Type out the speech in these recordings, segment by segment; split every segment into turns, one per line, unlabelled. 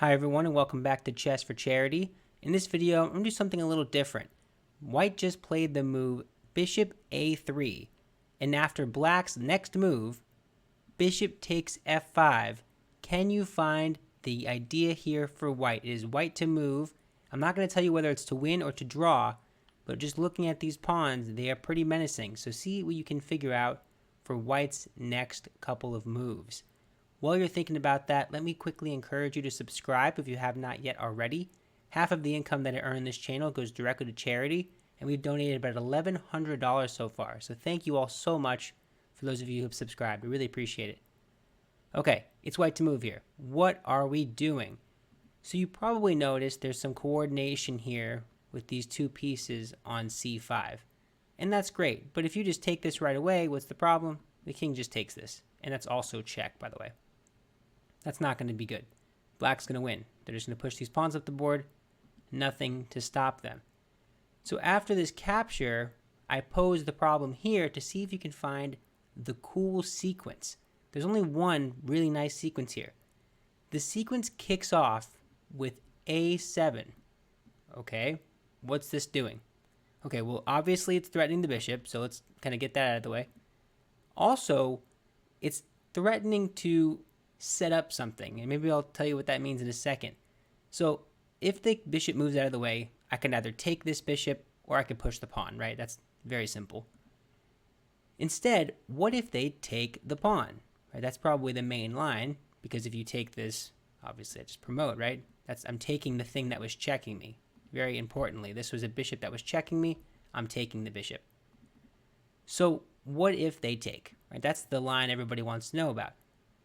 Hi everyone and welcome back to Chess for Charity. In this video, I'm going to do something a little different. White just played the move Bishop A3, and after Black's next move, Bishop takes F5. Can you find the idea here for White? It is White to move. I'm not going to tell you whether it's to win or to draw, but just looking at these pawns, they are pretty menacing. So see what you can figure out for White's next couple of moves. While you're thinking about that, let me quickly encourage you to subscribe if you have not yet already. Half of the income that I earn in this channel goes directly to charity, and we've donated about $1,100 so far. So thank you all so much for those of you who have subscribed. We really appreciate it. Okay, it's White to move here. What are we doing? So you probably noticed there's some coordination here with these two pieces on C5. And that's great, but if you just take this right away, what's the problem? The king just takes this, and that's also check, by the way. That's not going to be good. Black's going to win. They're just going to push these pawns up the board. Nothing to stop them. So after this capture, I pose the problem here to see if you can find the cool sequence. There's only one really nice sequence here. The sequence kicks off with A7. Okay, what's this doing? Okay, well, obviously it's threatening the bishop, so let's kind of get that out of the way. Also, it's threatening to set up something, and maybe I'll tell you what that means in a second. So if the bishop moves out of the way, I can either take this bishop or I can push the pawn, right? That's very simple. Instead, what if they take the pawn? Right? That's probably the main line, because if you take this, obviously I just promote, right? I'm taking the thing that was checking me. Very importantly, this was a bishop that was checking me. I'm taking the bishop. So what if they take? Right? That's the line everybody wants to know about.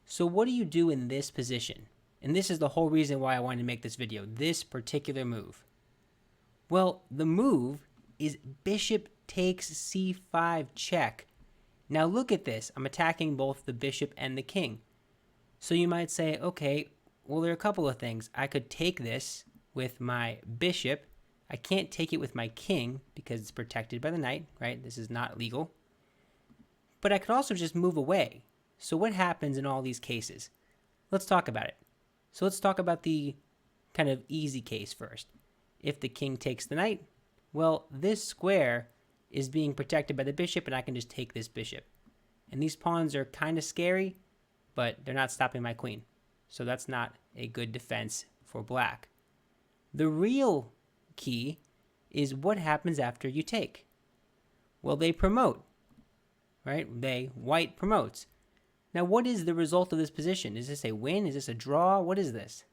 So what do you do in this position? And this is the whole reason why I wanted to make this video, this particular move. Well, the move is bishop takes c5 check. Now look at this. I'm attacking both the bishop and the king. So you might say, okay, well, there are a couple of things. I could take this with my bishop. I can't take it with my king because it's protected by the knight, right? This is not legal. But I could also just move away. So what happens in all these cases? Let's talk about it. So let's talk about the kind of easy case first. If the king takes the knight, well, this square is being protected by the bishop, and I can just take this bishop. And these pawns are kind of scary, but they're not stopping my queen. So that's not a good defense for Black. The real key is what happens after you take. Well, they promote, right? White promotes. Now, what is the result of this position? Is this a win? Is this a draw? What is this?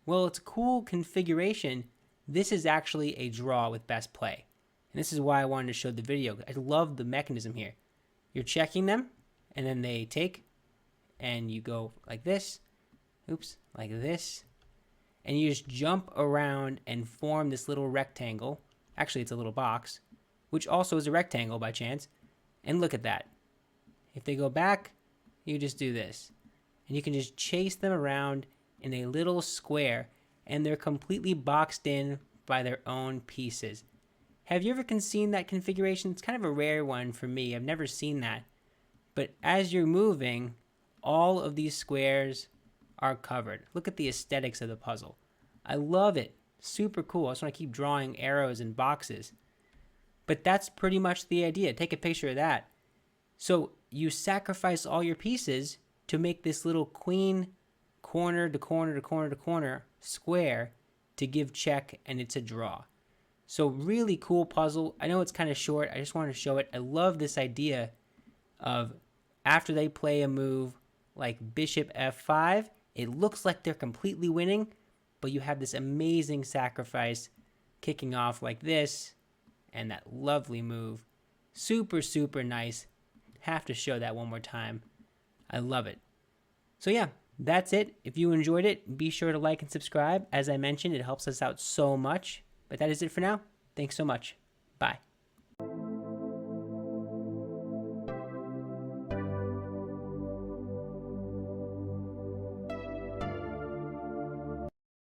Well, it's a cool configuration. This is actually a draw with best play. And this is why I wanted to show the video. I love the mechanism here. You're checking them, and then they take, and you go like this. Oops, like this. And you just jump around and form this little rectangle. Actually, it's a little box, which also is a rectangle by chance. And look at that. If they go back, you just do this. And you can just chase them around in a little square, and they're completely boxed in by their own pieces. Have you ever seen that configuration? It's kind of a rare one for me. I've never seen that. But as you're moving, all of these squares are covered. Look at the aesthetics of the puzzle. I love it. Super cool. I just want to keep drawing arrows and boxes. But that's pretty much the idea. Take a picture of that. So you sacrifice all your pieces to make this little queen corner to corner to corner to corner square to give check, and it's a draw. So really cool puzzle. I know it's kind of short. I just wanted to show it. I love this idea of after they play a move like bishop f5, it looks like they're completely winning, but you have this amazing sacrifice kicking off like this, and that lovely move. Super, super nice. Have to show that one more time. I love it. So yeah, that's it. If you enjoyed it, be sure to like and subscribe. As I mentioned, it helps us out so much. But that is it for now. Thanks so much. Bye.